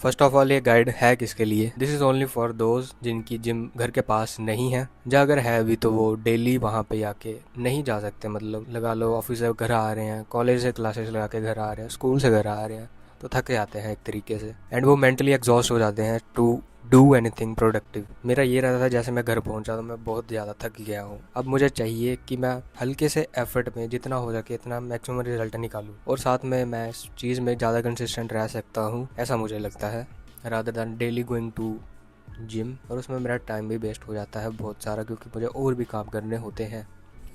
First of all ये guide है किसके लिए? This is only for those जिनकी जिम घर के पास नहीं है, या अगर है भी तो वो डेली वहाँ पे आके नहीं जा सकते। मतलब लगा लो ऑफिस से घर आ रहे हैं, कॉलेज से क्लासेस लगा के घर आ रहे हैं, स्कूल से घर आ रहे हैं, तो थक जाते हैं एक तरीके से, एंड वो मेंटली एग्जॉस्ट हो जाते हैं टू डू एनीथिंग प्रोडक्टिव। मेरा ये रहता था जैसे मैं घर पहुंचा तो मैं बहुत ज़्यादा थक गया हूँ, अब मुझे चाहिए कि मैं हल्के से एफर्ट में जितना हो सके इतना मैक्सिमम रिजल्ट निकालूँ, और साथ में मैं इस चीज़ में ज़्यादा कंसिस्टेंट रह सकता हूँ, ऐसा मुझे लगता है, rather than daily going to gym. और उसमें मेरा टाइम भी वेस्ट हो जाता है बहुत सारा, क्योंकि मुझे और भी काम करने होते हैं।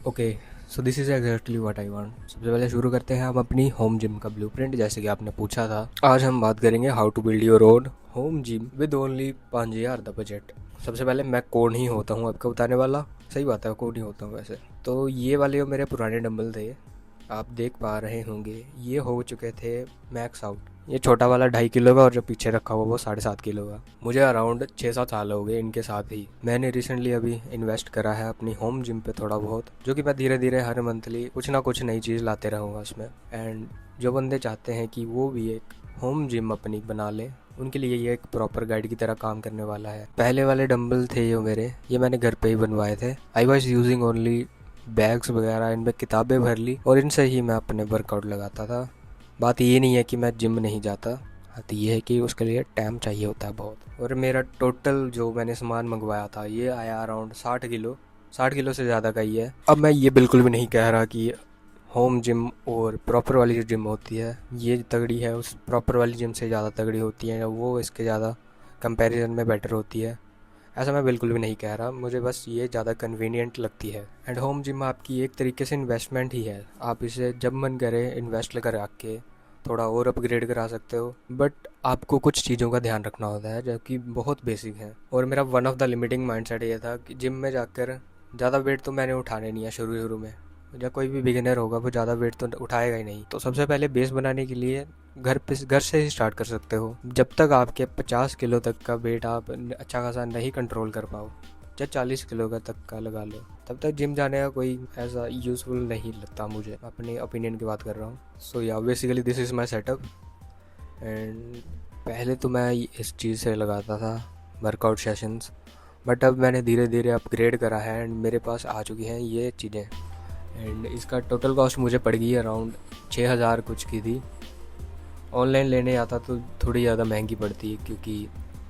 Okay, so this is exactly what I want. सबसे पहले शुरू करते हैं हम अपनी होम जिम का ब्लूप्रिंट, जैसे कि आपने पूछा था। आज हम बात करेंगे how to build your own home gym with only 5,000 the budget. सबसे पहले मैं कौन ही होता हूँ आपको बताने वाला। सही बात है, कौन ही होता हूँ वैसे तो। ये वाले मेरे पुराने डंबल थे, आप देख पा रहे होंगे, ये हो चुके थे मैक्स आउट। ये छोटा वाला 2.5 किलो का, और जो पीछे रखा हुआ वो 7.5 किलो का। मुझे अराउंड 6-7 साल हो गए इनके साथ ही। मैंने रिसेंटली अभी इन्वेस्ट करा है अपनी होम जिम पे थोड़ा बहुत, जो कि मैं धीरे धीरे हर मंथली कुछ ना कुछ नई चीज़ लाते रहूँगा उसमें। एंड जो बंदे चाहते हैं कि वो भी एक होम जिम अपनी बना लें, उनके लिए ये एक प्रॉपर गाइड की तरह काम करने वाला है। पहले वाले डंबल थे जो मेरे, ये मैंने घर पे ही बनवाए थे। I was using only bags वगैरह, इनमें किताबें भर ली और इनसे ही मैं अपने वर्कआउट लगाता था। बात ये नहीं है कि मैं जिम नहीं जाता, बात ये है कि उसके लिए टाइम चाहिए होता है बहुत। और मेरा टोटल जो मैंने सामान मंगवाया था ये आया अराउंड 60 किलो। 60 किलो से ज़्यादा का ही है। अब मैं ये बिल्कुल भी नहीं कह रहा कि होम जिम और प्रॉपर वाली जो जिम होती है ये तगड़ी है, उस प्रॉपर वाली जिम से ज़्यादा तगड़ी होती है, या वो इसके ज़्यादा कंपैरिजन में बेटर होती है, ऐसा मैं बिल्कुल भी नहीं कह रहा। मुझे बस ये ज़्यादा कन्वीनियंट लगती है। एंड होम जिम आपकी एक तरीके से इन्वेस्टमेंट ही है। आप इसे जब मन करे इन्वेस्ट कर के थोड़ा और अपग्रेड करा सकते हो, बट आपको कुछ चीज़ों का ध्यान रखना होता है जो कि बहुत बेसिक है। और मेरा one of the limiting mindset ये था कि जिम में जाकर ज़्यादा वेट तो मैंने उठाने नहीं है शुरू शुरू में। या कोई भी बिगिनर होगा वो ज़्यादा वेट तो उठाएगा ही नहीं। तो सबसे पहले बेस बनाने के लिए घर से ही स्टार्ट कर सकते हो। जब तक आपके 50 किलो तक का वेट आप अच्छा खासा नहीं कंट्रोल कर पाओ, या 40 किलो का तक का लगा लो, तब तक जिम जाने का कोई ऐसा यूज़फुल नहीं लगता मुझे। अपने ओपिनियन की बात कर रहा हूँ। सो या basically this is my setup. And पहले तो मैं इस चीज़ से लगाता था वर्कआउट सेशंस, बट अब मैंने धीरे धीरे अपग्रेड करा है एंड मेरे पास आ चुकी हैं ये चीज़ें। एंड इसका टोटल कॉस्ट मुझे पड़ गई अराउंड 6,000 कुछ की थी। ऑनलाइन लेने आता तो थोड़ी ज़्यादा महंगी पड़ती है, क्योंकि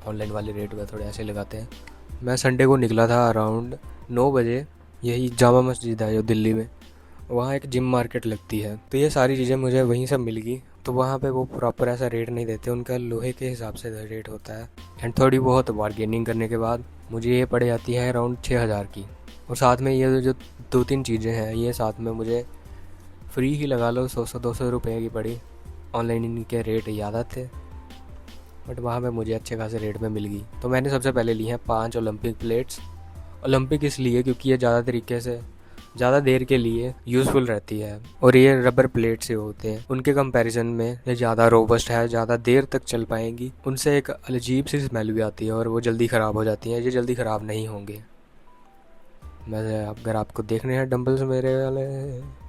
ऑनलाइन वाले रेट में थोड़े ऐसे लगाते हैं। मैं संडे को निकला था अराउंड 9 बजे। यही जामा मस्जिद है जो दिल्ली में, वहाँ एक जिम मार्केट लगती है, तो ये सारी चीज़ें मुझे वहीं से मिल गई। तो वहाँ पे वो प्रॉपर ऐसा रेट नहीं देते, उनका लोहे के हिसाब से रेट होता है। एंड थोड़ी बहुत बार्गेनिंग करने के बाद मुझे ये पड़ जाती है अराउंड 6,000 की। और साथ में ये जो 2-3 चीज़ें हैं ये साथ में मुझे फ्री ही लगा लो, 100-200 रुपये की पड़ी। ऑनलाइन इनके रेट ज़्यादा थे, बट वहाँ पे मुझे अच्छे खासे रेट में मिल गई। तो मैंने सबसे पहले ली हैं 5 ओलंपिक प्लेट्स। ओलंपिक इसलिए क्योंकि ये ज़्यादा तरीके से ज़्यादा देर के लिए यूज़फुल रहती है, और ये रबर प्लेट से होते हैं। उनके कंपैरिजन में ये ज़्यादा रोबस्ट है, ज़्यादा देर तक चल पाएंगी। उनसे एक अजीब सी स्मेल भी आती है और वो जल्दी ख़राब हो जाती हैं। ये जल्दी ख़राब नहीं होंगे। मैं अगर आपको देखने हैं डंबल्स मेरे वाले,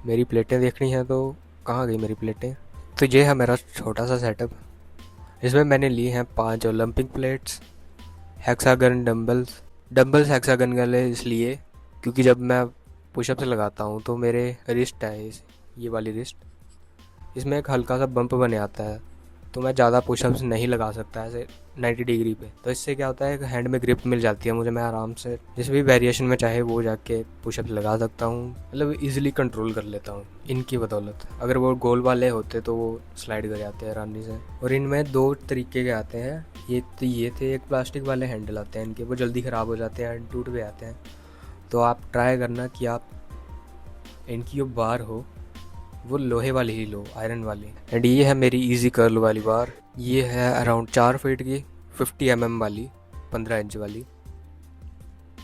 मेरी प्लेटें देखनी हैं, तो कहाँ गई मेरी प्लेटें? तो ये है मेरा छोटा सा सेटअप। इसमें मैंने ली हैं 5 Olympic plates, hexagon dumbbells. Dumbbells hexagon वाले इसलिए क्योंकि जब मैं पुशअप्स लगाता हूँ तो मेरे रिस्ट है ये वाली रिस्ट, इसमें एक हल्का सा बम्प बने आता है, तो मैं ज़्यादा पुशअप्स नहीं लगा सकता ऐसे 90 डिग्री पे। तो इससे क्या होता है, एक हैंड में ग्रिप मिल जाती है मुझे, मैं आराम से जिस भी वेरिएशन में चाहे वो जाके पुशअप्स लगा सकता हूँ। मतलब इजीली कंट्रोल कर लेता हूँ इनकी बदौलत। अगर वो गोल वाले होते तो वो स्लाइड कर जाते हैं आरानी से। और इनमें 2 तरीके के आते हैं। ये थे एक प्लास्टिक वाले हैंडल आते हैं इनके, वो जल्दी ख़राब हो जाते हैं, टूट भी आते हैं। तो आप ट्राई करना कि आप इनकी जो बार हो वो लोहे वाली ही लो, आयरन वाली। एंड ये है मेरी इजी कर्ल वाली बार। ये है अराउंड 4 फीट की, 50 mm वाली, 15 इंच वाली।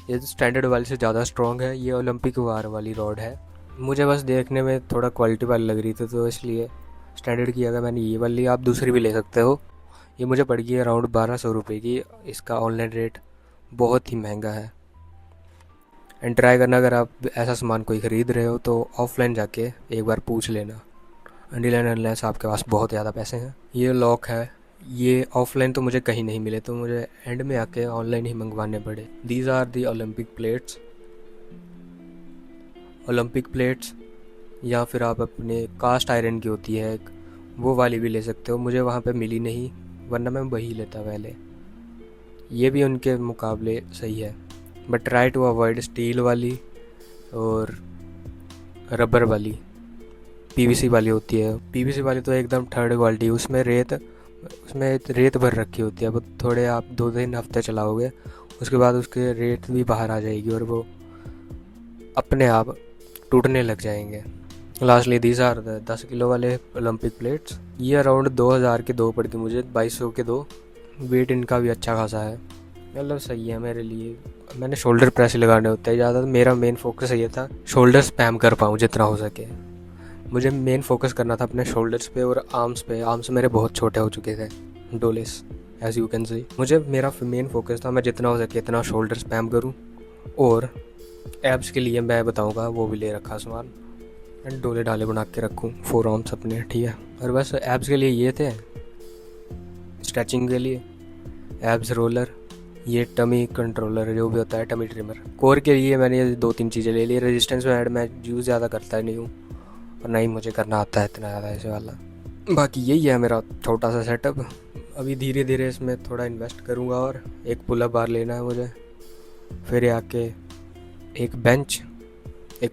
ये स्टैंडर्ड वाली से ज़्यादा स्ट्रॉन्ग है। ये ओलंपिक बार वाली रॉड है। मुझे बस देखने में थोड़ा क्वालिटी वाली लग रही थी, तो इसलिए स्टैंडर्ड की अगर मैंने ये वाली, आप दूसरी भी ले सकते हो। ये मुझे पड़ गई अराउंड 1,200 रुपये की। इसका ऑनलाइन रेट बहुत ही महंगा है। एंड ट्राई करना, अगर आप ऐसा सामान कोई ख़रीद रहे हो तो ऑफलाइन जाके एक बार पूछ लेना, अनटिल एंड अनलेस आपके पास बहुत ज़्यादा पैसे हैं। ये लॉक है, ये ऑफलाइन तो मुझे कहीं नहीं मिले, तो मुझे एंड में आके ऑनलाइन ही मंगवाने पड़े। These are the Olympic plates. Olympic plates, या फिर आप अपने कास्ट आयरन की होती है एक, वो वाली भी ले सकते हो। मुझे वहाँ पे मिली नहीं, वरना मैं वही लेता पहले। ये भी उनके मुकाबले सही है, but try to avoid steel वाली और रबर वाली। पीवीसी वाली होती है, पीवीसी वाली तो एकदम थर्ड क्वालिटी, उसमें रेत भर रखी होती है। वो थोड़े आप 2-3 हफ्ते चलाओगे, उसके बाद उसके रेत भी बाहर आ जाएगी और वो अपने आप टूटने लग जाएंगे। लास्टली दीज आर 10 किलो वाले ओलंपिक प्लेट्स। ये अराउंड 2000 के दो पड़ के मुझे, 2200 के दो। वेट इनका भी अच्छा खासा है, मतलब सही है मेरे लिए। मैंने शोल्डर प्रेस लगाने होते हैं ज़्यादा, मेरा मेन फोकस ये था शोल्डर स्पैम कर पाऊँ जितना हो सके। मुझे मेन फोकस करना था अपने शोल्डर्स पे और आर्म्स पे। आर्म्स मेरे बहुत छोटे हो चुके थे, डोलेस एज यू कैन सी। मुझे मेरा मेन फोकस था मैं जितना हो सके इतना शोल्डर स्पैम करूँ, और एब्स के लिए मैं बताऊँगा वो भी ले रखा सामान, एंड डोले डाले बना के रखूँ फोर आर्म्स अपने, ठीक है। और बस एब्स के लिए ये थे, स्ट्रेचिंग के लिए एब्स रोलर, ये टमी कंट्रोलर जो भी होता है, टमी ट्रिमर। कोर के लिए मैंने ये 2-3 चीज़ें ले ली। रेजिस्टेंस बैंड मैं यूज़ ज़्यादा करता नहीं हूँ, और ना ही मुझे करना आता है इतना ज़्यादा ऐसे वाला। बाकी यही है मेरा छोटा सा सेटअप। अभी धीरे धीरे इसमें थोड़ा इन्वेस्ट करूँगा, और एक पुलअप बार लेना है मुझे, फिर आके एक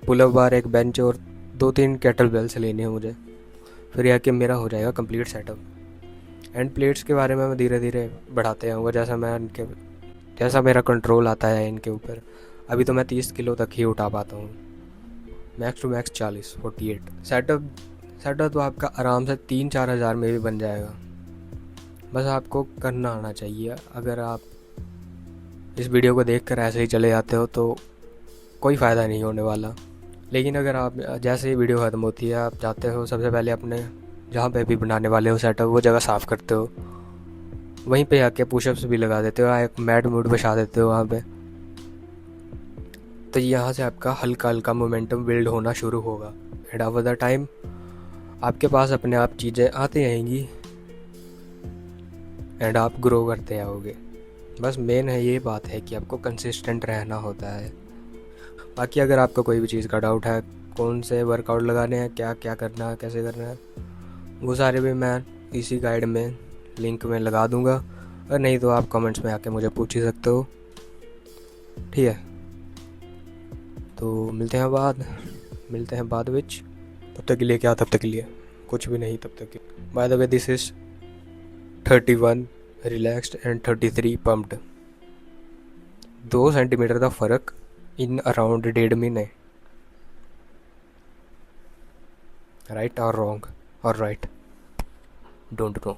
पुलअप बार, एक बेंच और 2-3 कैटल बेल्स लेने हैं मुझे, फिर आके मेरा हो जाएगा कंप्लीट सेटअप। एंड प्लेट्स के बारे में मैं धीरे धीरे बढ़ाते आऊँगा जैसा मेरा कंट्रोल आता है इनके ऊपर। अभी तो मैं 30 किलो तक ही उठा पाता हूँ, मैक्स टू मैक्स 48। सेटअप तो आपका आराम से 3-4 हज़ार में भी बन जाएगा, बस आपको करना आना चाहिए। अगर आप इस वीडियो को देखकर ऐसे ही चले जाते हो तो कोई फ़ायदा नहीं होने वाला। लेकिन अगर आप जैसे ही वीडियो ख़त्म होती है, आप जाते हो सबसे पहले अपने जहाँ पे भी बनाने वाले हो सेटअप, वो जगह साफ़ करते हो, वहीं पे आके पुशअप्स भी लगा देते हो, एक मैट मूड बिछा देते हो वहाँ पे, तो यहाँ से आपका हल्का हल्का मोमेंटम बिल्ड होना शुरू होगा। एंड ओवर द टाइम आपके पास अपने आप चीज़ें आती रहेंगी, एंड आप ग्रो करते आओगे। बस मेन है ये बात है कि आपको कंसिस्टेंट रहना होता है। बाकी अगर आपको कोई भी चीज़ का डाउट है, कौन से वर्कआउट लगाने हैं, क्या क्या करना है, कैसे करना है, वो सारे भी मैं इसी गाइड में लिंक में लगा दूंगा, और नहीं तो आप कमेंट्स में आके मुझे पूछ ही सकते हो, ठीक है। तो मिलते हैं बाद विच। तब तक के लिए क्या, तब तक के लिए कुछ भी नहीं, तब तक के by the way this is 31 relaxed and 33 pumped. 2 centimetre का फ़र्क इन अराउंड 1.5 महीने, राइट और रॉन्ग और राइट, डोंट नो।